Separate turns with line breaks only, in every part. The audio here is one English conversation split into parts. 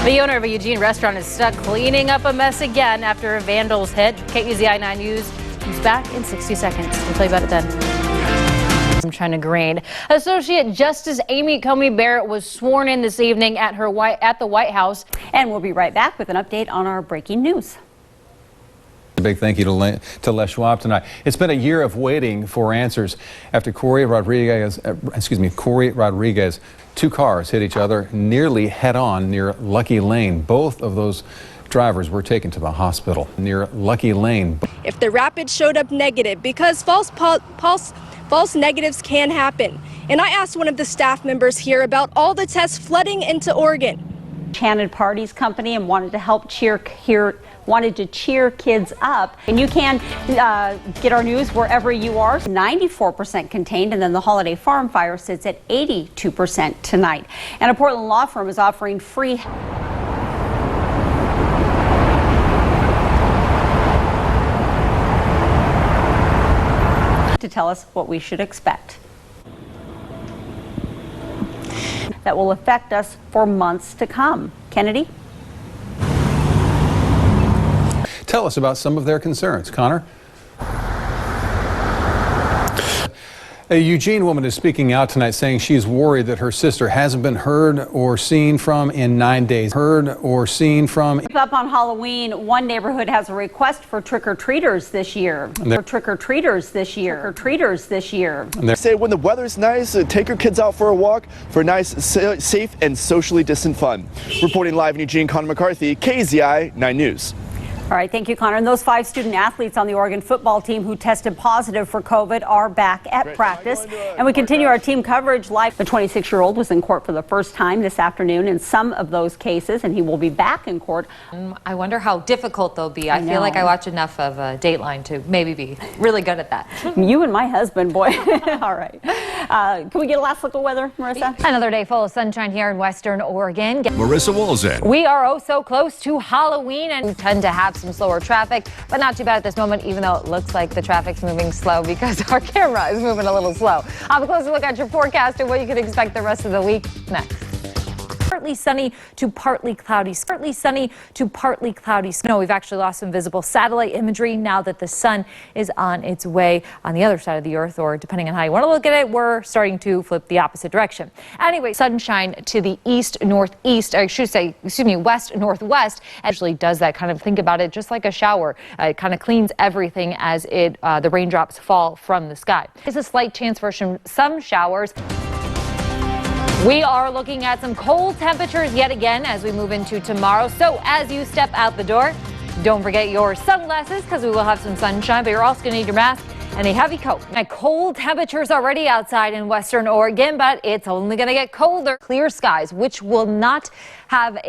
The owner of a Eugene restaurant is stuck cleaning up a mess again after vandals hit. KUZI 9 News comes back in 60 seconds. We'll tell you about it then. I'm trying to grade. Associate Justice Amy Comey Barrett was sworn in this evening at the White House.
And we'll be right back with an update on our breaking news.
A big thank you to Les Schwab tonight. It's been a year of waiting for answers after Corey Rodriguez, two cars hit each other nearly head-on near Lucky Lane. Both of those drivers were taken to the hospital near Lucky Lane.
If the rapid showed up negative, because false negatives can happen. And I asked one of the staff members here about all the tests flooding into Oregon.
Enchanted Parties Company and wanted to cheer kids up. And you can get our news wherever you are. 94% contained, and then the Holiday Farm fire sits at 82% tonight. And a Portland law firm is offering free to tell us what we should expect. That will affect us for months to come. Kennedy?
Tell us about some of their concerns. Connor? A Eugene woman is speaking out tonight saying she's worried that her sister hasn't been heard or seen from in 9 days. Up
on Halloween, one neighborhood has a request for trick-or-treaters this year.
They say when the weather's nice, take your kids out for a walk for nice, safe, and socially distant fun. Reporting live in Eugene, Connor McCarthy, KUZI 9 News.
All right, thank you, Connor. And those 5 student athletes on the Oregon football team who tested positive for COVID are back at practice. And we continue our team coverage live. The 26-year-old was in court for the first time this afternoon in some of those cases, and he will be back in court.
I wonder how difficult they'll be. I feel like I watch enough of Dateline to maybe be really good at that.
You and my husband, boy. All right. Can we get a last look at weather, Marissa?
Another day full of sunshine here in Western Oregon.
Marissa Walzak.
We are oh so close to Halloween and we tend to have some slower traffic, but not too bad at this moment, even though it looks like the traffic's moving slow because our camera is moving a little slow. I'll have a closer look at your forecast and what you can expect the rest of the week next. Partly sunny to partly cloudy. Snow. We've actually lost some visible satellite imagery now that the sun is on its way on the other side of the earth, or depending on how you want to look at it, we're starting to flip the opposite direction. Anyway, sunshine to the east-northeast, I should say, west-northwest, actually does that kind of, think about it just like a shower. It kind of cleans everything as the raindrops fall from the sky. There's a slight chance for some showers. We are looking at some cold temperatures yet again as we move into tomorrow. So as you step out the door, don't forget your sunglasses because we will have some sunshine, but you're also going to need your mask and a heavy coat. Now, cold temperatures already outside in Western Oregon, but it's only going to get colder. Clear skies, which will not have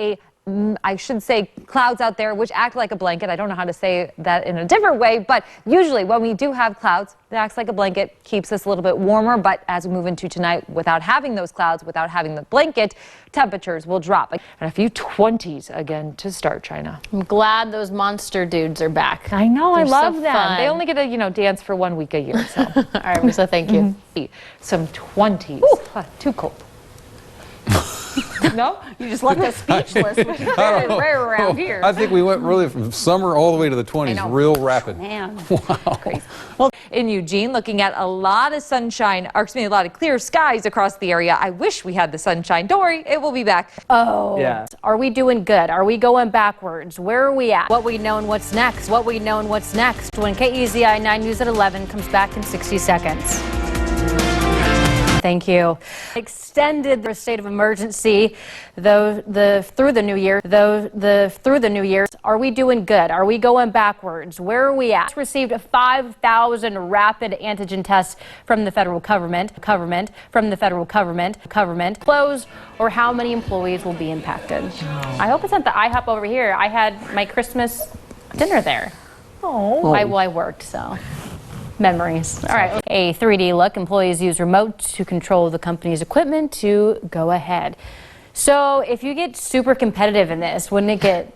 I should say clouds out there, which act like a blanket. I don't know how to say that in a different way, but usually when we do have clouds, it acts like a blanket, keeps us a little bit warmer. But as we move into tonight, without having those clouds, without having the blanket, temperatures will drop. And a few 20s again to start, China.
I'm glad those monster dudes are back.
I know, I love them.
Fun.
They only get to, dance for 1 week a year. So.
All right, Marissa, thank you.
Some 20s. Too cold.
No? You just left us speechless, which is very rare around here.
I think we went really from summer all the way to the 20s, real rapid.
Man.
Wow.
Crazy.
Well, in Eugene, looking at a lot of sunshine, or excuse me, a lot of clear skies across the area. I wish we had the sunshine. Don't worry, it will be back.
Oh, yeah. Are we doing good? Are we going backwards? Where are we at? What we know and what's next? When KUZI 9 News at 11 comes back in 60 seconds. Thank you. Extended the state of emergency through the new year. Are we doing good? Are we going backwards? Where are we at? Received 5,000 rapid antigen tests from the federal government. Close, or how many employees will be impacted? I hope it's not the IHOP over here. I had my Christmas dinner there. Oh. I worked, so. Memories. All right. A 3D look. Employees use remote to control the company's equipment to go ahead. So if you get super competitive in this, wouldn't it get,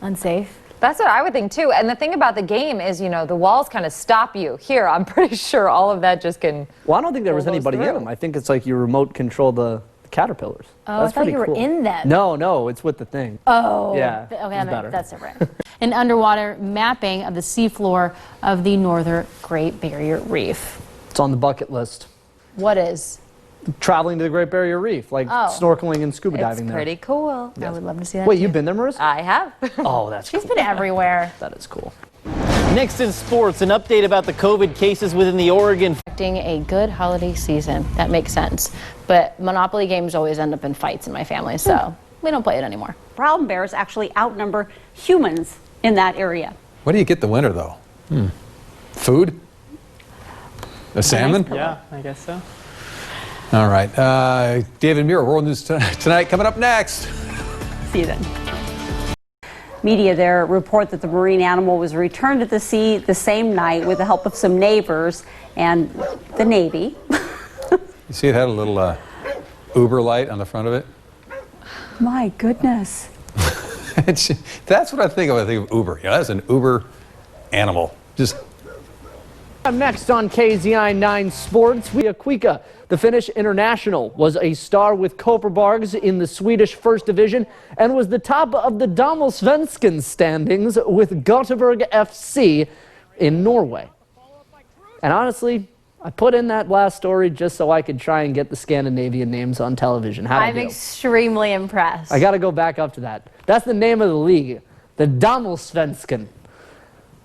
unsafe?
That's what I would think too. And the thing about the game is, the walls kind of stop you. Here, I'm pretty sure all of that just can.
Well, I don't think there was anybody in them. I think it's like you remote control the
caterpillars.
Oh,
That's
I thought
pretty
you were
cool.
in them.
No, it's with the thing.
Oh,
Yeah,
okay,
it's better.
that's different. An underwater mapping of the seafloor of the northern Great Barrier Reef.
It's on the bucket list.
What is?
Traveling to the Great Barrier Reef, like snorkeling and scuba diving there.
Pretty cool.
I would love to see that.
Wait,
too.
you've been there, Marissa?
I have.
Oh, that's
She's
cool.
been everywhere.
That is cool.
Next in sports, an update about the COVID cases within the Oregon.
Expecting a good holiday season. That makes sense. But Monopoly games always end up in fights in my family, so we don't play it anymore.
Brown bears actually outnumber humans in that area.
What do you get the winter, though? Food? A salmon?
Yeah, I guess so.
All right. David Muir, World News Tonight, coming up next.
See you then. Media there report that the marine animal was returned to the sea the same night with the help of some neighbors and the Navy.
You see it had a little Uber light on the front of it?
My goodness.
That's what I think of. I think of Uber. You know, that's an Uber animal. Just
Up next on KZI 9 Sports, Kuika, the Finnish international, was a star with Kopparbergs in the Swedish First Division and was the top of the Damallsvenskan standings with Göteborg FC in Norway. And honestly, I put in that last story just so I could try and get the Scandinavian names on television. How'd I
I'm
do?
extremely impressed.
I got to go back up to that. That's the name of the league, the Damallsvenskan.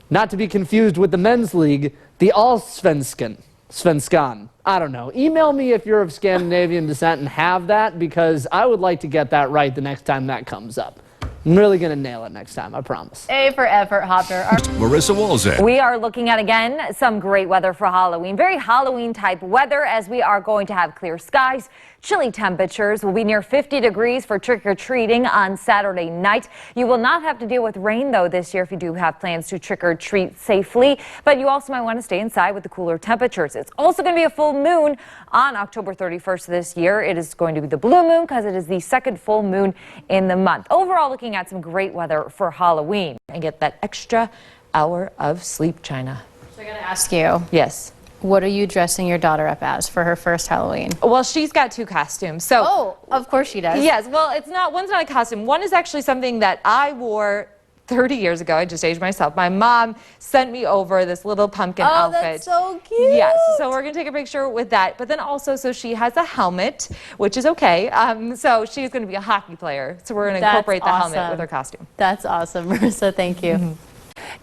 Not to be confused with the men's league, the Allsvenskan. Svenskan. I don't know. Email me if you're of Scandinavian descent and have that, because I would like to get that right the next time that comes up. I'm really going to nail it next time, I promise.
A for effort, Hopper.
Marissa Walzak.
We are looking at, again, some great weather for Halloween. Very Halloween-type weather, as we are going to have clear skies. Chilly temperatures will be near 50 degrees for trick-or-treating on Saturday night. You will not have to deal with rain, though, this year if you do have plans to trick-or-treat safely. But you also might want to stay inside with the cooler temperatures. It's also going to be a full moon on October 31st this year. It is going to be the blue moon because it is the second full moon in the month. Overall, looking at some great weather for Halloween. And get that extra hour of sleep, China.
So I got to ask you.
Yes.
What are you dressing your daughter up as for her first Halloween?
Well, she's got two costumes. So
Oh, of course she does.
yes, well, one's not a costume. One is actually something that I wore 30 years ago. I just aged myself. My mom sent me over this little pumpkin outfit.
That's so cute.
Yes, so we're gonna take a picture with that. But then also, so she has a helmet, which is okay. So she's gonna be a hockey player. So we're gonna incorporate the helmet with her costume.
That's awesome, Marissa. Thank you.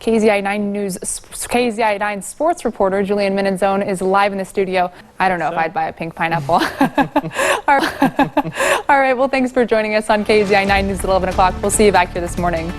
KZI 9 sports reporter Julian Minenzone is live in the studio. I don't know if I'd buy a pink pineapple. All right, well, thanks for joining us on KZI 9 News at 11 o'clock. We'll see you back here this morning.